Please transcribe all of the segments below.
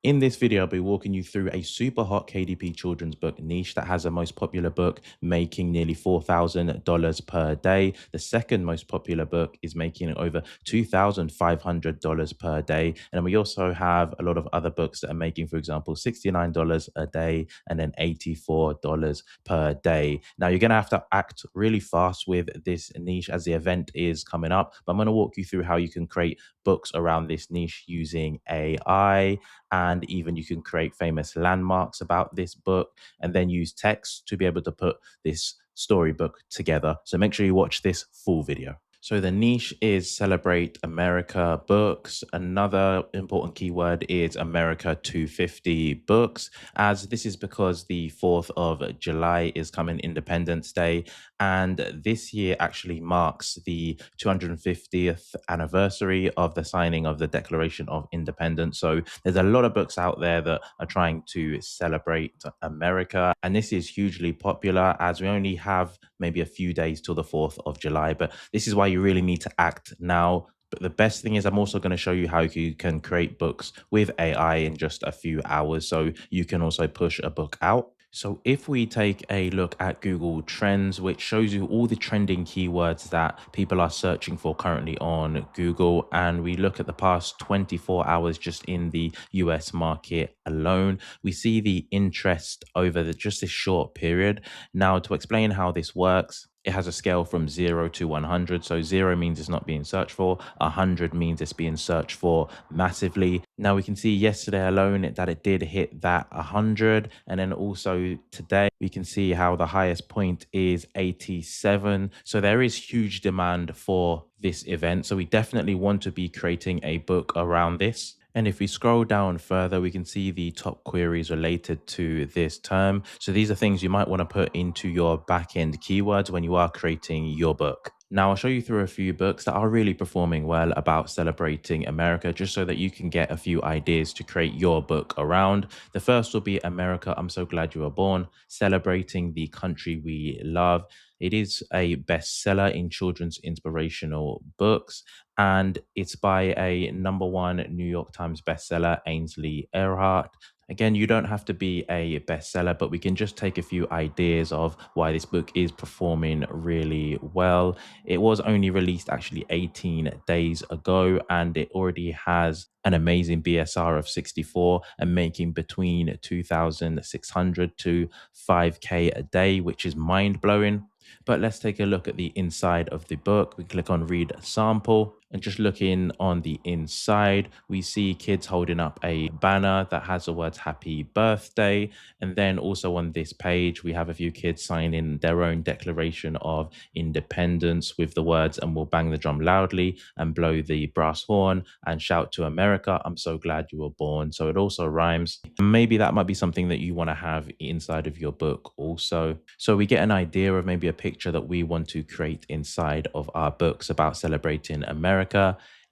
In this video, I'll be walking you through a super hot KDP children's book niche that has a most popular book making nearly $4,000 per day. The second most popular book is making over $2,500 per day. And then we also have a lot of other books that are making, for example, $69 a day and then $84 per day. Now, you're going to have to act really fast with this niche as the event is coming up. But I'm going to walk you through how you can create books around this niche using AI, and even you can create famous landmarks about this book and then use text to be able to put this storybook together. So make sure you watch this full video. So the niche is Celebrate America books. Another important keyword is America 250 books, as this is because the 4th of July is coming Independence Day. And this year actually marks the 250th anniversary of the signing of the Declaration of Independence. So there's a lot of books out there that are trying to celebrate America. And this is hugely popular as we only have maybe a few days till the 4th of July. But this is why you really need to act now. But the best thing is I'm also going to show you how you can create books with AI in just a few hours. So you can also push a book out. So if we take a look at Google Trends, which shows you all the trending keywords that people are searching for currently on Google, and we look at the past 24 hours just in the US market alone, we see the interest over just this short period. Now, to explain how this works, it has a scale from 0 to 100. So 0 means it's not being searched for. 100 means it's being searched for massively. Now we can see yesterday alone that it did hit that 100. And then also today, we can see how the highest point is 87. So there is huge demand for this event. So we definitely want to be creating a book around this. And if we scroll down further, we can see the top queries related to this term. So these are things you might want to put into your backend keywords when you are creating your book. Now, I'll show you through a few books that are really performing well about celebrating America, just so that you can get a few ideas to create your book around. The first will be America, I'm So Glad You Were Born, celebrating the country we love. It is a bestseller in children's inspirational books, and it's by a #1 New York Times bestseller, Ainsley Earhart. Again, you don't have to be a bestseller, but we can just take a few ideas of why this book is performing really well. It was only released actually 18 days ago, and it already has an amazing BSR of 64 and making between 2,600 to 5K a day, which is mind blowing. But let's take a look at the inside of the book. We click on read sample, and just looking on the inside, we see kids holding up a banner that has the words happy birthday. And then also on this page, we have a few kids signing their own declaration of independence with the words, and we'll bang the drum loudly and blow the brass horn and shout to America, I'm so glad you were born. So it also rhymes. Maybe that might be something that you want to have inside of your book also. So we get an idea of maybe a picture that we want to create inside of our books about celebrating America.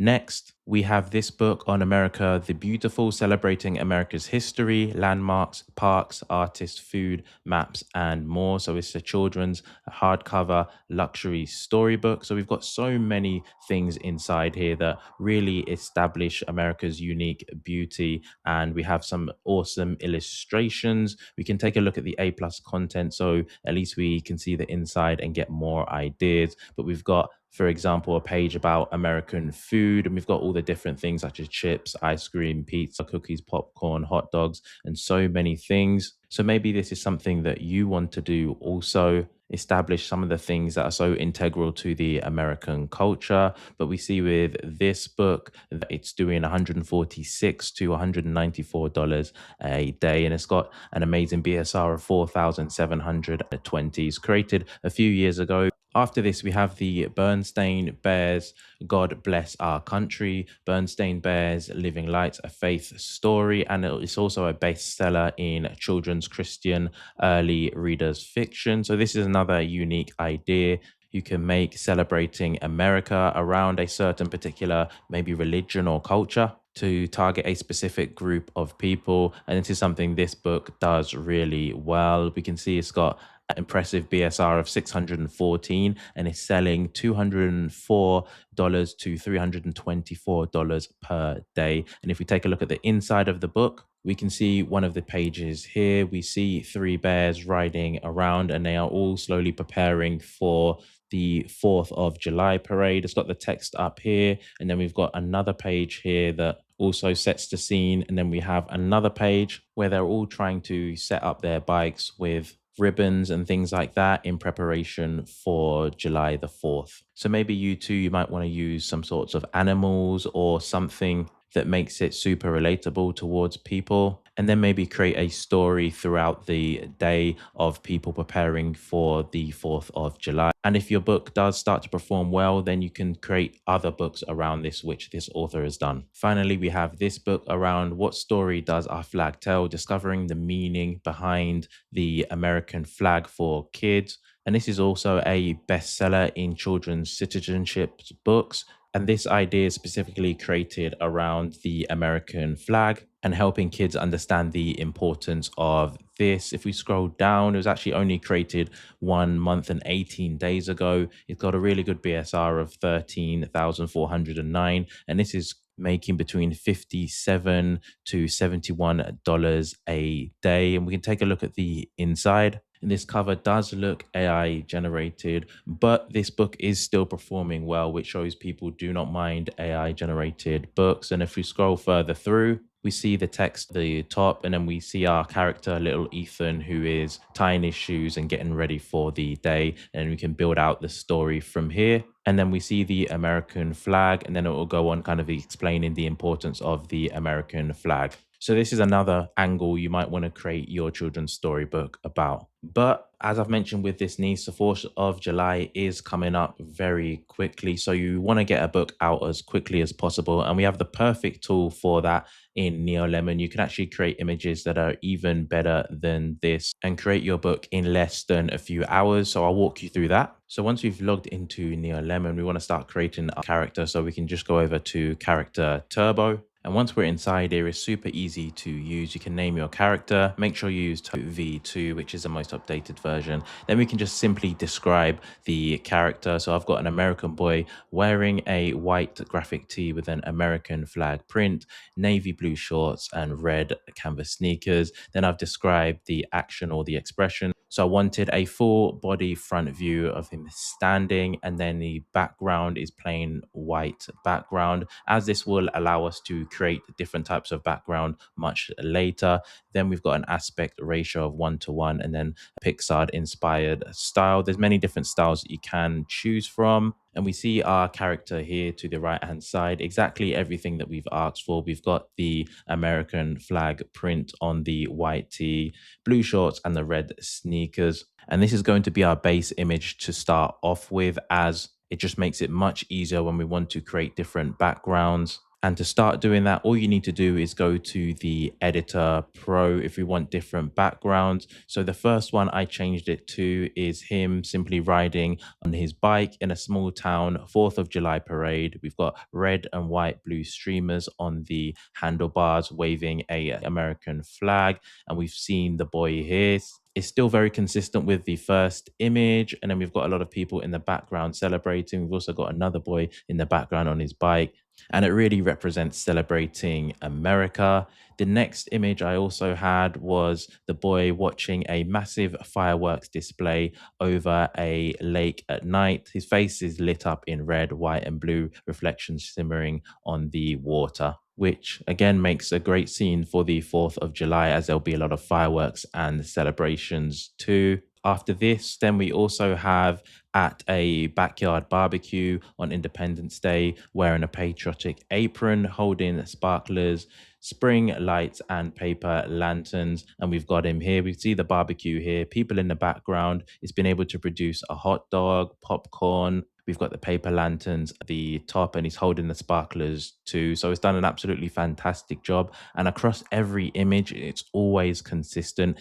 Next, we have this book on America the Beautiful, celebrating America's history, landmarks, parks, artists, food, maps, and more. So it's a children's hardcover luxury storybook. So we've got so many things inside here that really establish America's unique beauty. And we have some awesome illustrations. We can take a look at the A+ content, so at least we can see the inside and get more ideas. But we've got, for example, a page about American food, and we've got all the different things such as chips, ice cream, pizza, cookies, popcorn, hot dogs, and so many things. So maybe this is something that you want to do also, establish some of the things that are so integral to the American culture. But we see with this book that it's doing $146 to $194 a day, and it's got an amazing BSR of 4,720. It's created a few years ago. After this, we have the Bernstein Bears, God Bless Our Country. Bernstein Bears, Living Lights, a faith story. And it's also a bestseller in children's Christian early readers fiction. So this is another unique idea you can make, celebrating America around a certain particular maybe religion or culture to target a specific group of people. And this is something this book does really well. We can see it's got an impressive BSR of 614 and is selling $204 to $324 per day. And if we take a look at the inside of the book, We can see one of the pages here. We see three bears riding around, and they are all slowly preparing for the 4th of July parade. It's got the text up here, and then we've got another page here that also sets the scene. And then we have another page where they're all trying to set up their bikes with ribbons and things like that in preparation for July the 4th. So maybe you too, you might want to use some sorts of animals or something that makes it super relatable towards people. And then maybe create a story throughout the day of people preparing for the 4th of July. And if your book does start to perform well, then you can create other books around this, which this author has done. Finally, we have this book around what story does our flag tell, discovering the meaning behind the American flag for kids. And this is also a bestseller in children's citizenship books. And this idea is specifically created around the American flag and helping kids understand the importance of this. If we scroll down, it was actually only created 1 month and 18 days ago. It's got a really good BSR of 13,409. And this is making between $57 to $71 a day. And we can take a look at the inside. And this cover does look AI generated, but this book is still performing well, which shows people do not mind AI generated books. And if we scroll further through, we see the text at the top, and then we see our character, little Ethan, who is tying his shoes and getting ready for the day. And we can build out the story from here. And then we see the American flag, and then it will go on kind of explaining the importance of the American flag. So this is another angle you might want to create your children's storybook about. But as I've mentioned with this niche, the 4th of July is coming up very quickly. So you want to get a book out as quickly as possible. And we have the perfect tool for that in Neolemon. You can actually create images that are even better than this and create your book in less than a few hours. So I'll walk you through that. So once we've logged into Neolemon, we want to start creating a character. So we can just go over to Character Turbo. And once we're inside here, it's super easy to use. You can name your character. Make sure you use V2, which is the most updated version. Then we can just simply describe the character. So I've got an American boy wearing a white graphic tee with an American flag print, navy blue shorts, and red canvas sneakers. Then I've described the action or the expression. So I wanted a full body front view of him standing, and then the background is plain white background, as this will allow us to create different types of background much later. Then we've got an aspect ratio of 1:1, and then a Pixar inspired style. There's many different styles that you can choose from. And we see our character here to the right hand side, exactly everything that we've asked for. We've got the American flag print on the white tee, blue shorts, and the red sneakers. And this is going to be our base image to start off with, as it just makes it much easier when we want to create different backgrounds. And to start doing that, all you need to do is go to the Editor Pro if we want different backgrounds. So the first one I changed it to is him simply riding on his bike in a small town 4th of July parade. We've got red and white blue streamers on the handlebars waving a American flag. And we've seen the boy here. It's still very consistent with the first image. And then we've got a lot of people in the background celebrating. We've also got another boy in the background on his bike. And it really represents celebrating America. The next image I also had was the boy watching a massive fireworks display over a lake at night. His face is lit up in red, white, and blue, reflections shimmering on the water, which again makes a great scene for the 4th of July, as there'll be a lot of fireworks and celebrations too. After this, then we also have at a backyard barbecue on Independence Day, wearing a patriotic apron, holding sparklers, spring lights, and paper lanterns. And we've got him here. We see the barbecue here, people in the background. It's been able to produce a hot dog, popcorn. We've got the paper lanterns at the top, and he's holding the sparklers too. So it's done an absolutely fantastic job. And across every image, it's always consistent.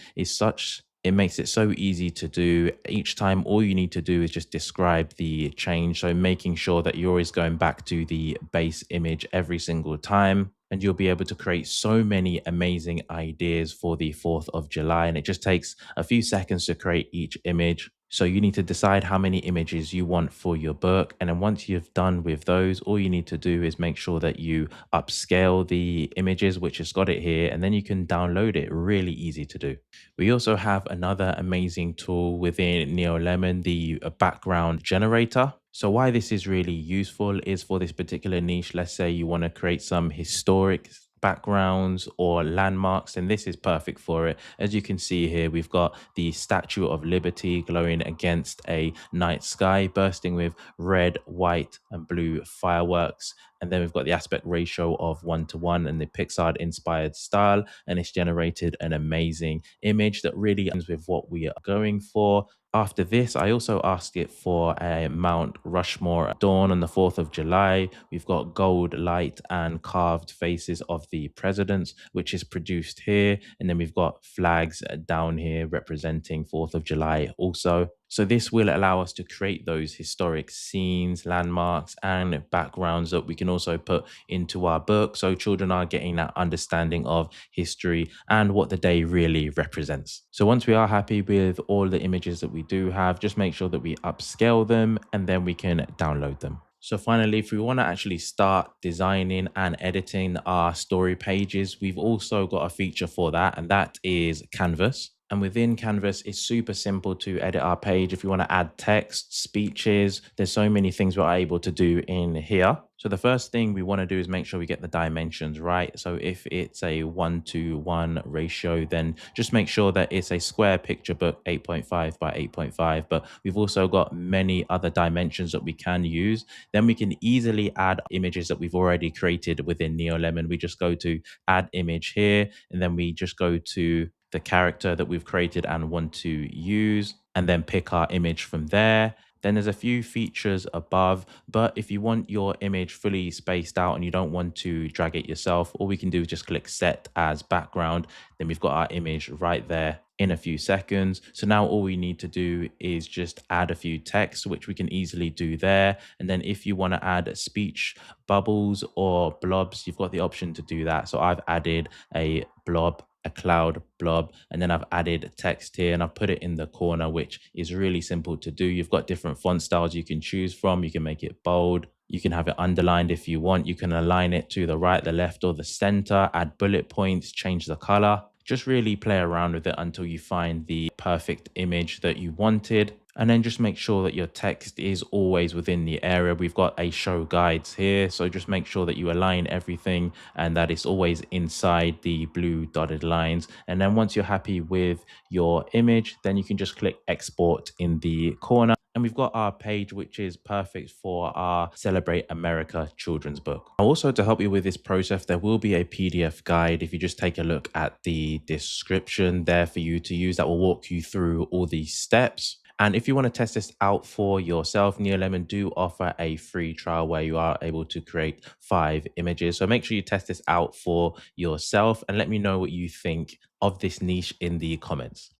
It makes it so easy to do. Each time, all you need to do is just describe the change. So making sure that you're always going back to the base image every single time. And you'll be able to create so many amazing ideas for the 4th of July. And it just takes a few seconds to create each image. So you need to decide how many images you want for your book. And then once you've done with those, all you need to do is make sure that you upscale the images, which has got it here, and then you can download it. Really easy to do. We also have another amazing tool within Neolemon, the background generator. So why this is really useful is for this particular niche. Let's say you want to create some historic backgrounds or landmarks, and this is perfect for it. As you can see here, we've got the Statue of Liberty glowing against a night sky, bursting with red, white, and blue fireworks. And then we've got the aspect ratio of 1:1 and the Pixar inspired style, and it's generated an amazing image that really ends with what we are going for. After this, I also asked it for a Mount Rushmore dawn on the 4th of July. We've got gold light and carved faces of the presidents, which is produced here. And then we've got flags down here representing 4th of July also. So this will allow us to create those historic scenes, landmarks, and backgrounds that we can also put into our book. So children are getting that understanding of history and what the day really represents. So once we are happy with all the images that we do have, just make sure that we upscale them and then we can download them. So finally, if we want to actually start designing and editing our story pages, we've also got a feature for that, and that is Canvas. And within Canvas, it's super simple to edit our page. If you want to add text, speeches, there's so many things we're able to do in here. So the first thing we want to do is make sure we get the dimensions right. So if it's a 1:1 ratio, then just make sure that it's a square picture book, 8.5 by 8.5. But we've also got many other dimensions that we can use. Then we can easily add images that we've already created within Neolemon. We just go to add image here, and then we just go to the character that we've created and want to use, and then pick our image from there. Then there's a few features above, but if you want your image fully spaced out and you don't want to drag it yourself, all we can do is just click set as background. Then we've got our image right there in a few seconds. So now all we need to do is just add a few text, which we can easily do there. And then if you want to add speech bubbles or blobs, you've got the option to do that. So I've added a blob, a cloud blob, and then I've added text here and I've put it in the corner, which is really simple to do. You've got different font styles you can choose from. You can make it bold, you can have it underlined if you want, you can align it to the right, the left, or the center, add bullet points, change the color. Just really play around with it until you find the perfect image that you wanted. And then just make sure that your text is always within the area. We've got a show guides here. So just make sure that you align everything and that it's always inside the blue dotted lines. And then once you're happy with your image, then you can just click export in the corner. And we've got our page, which is perfect for our Celebrate America children's book. Also, to help you with this process, there will be a PDF guide. If you just take a look at the description there for you to use, that will walk you through all these steps. And if you want to test this out for yourself, Neolemon do offer a free trial where you are able to create 5 images. So make sure you test this out for yourself and let me know what you think of this niche in the comments.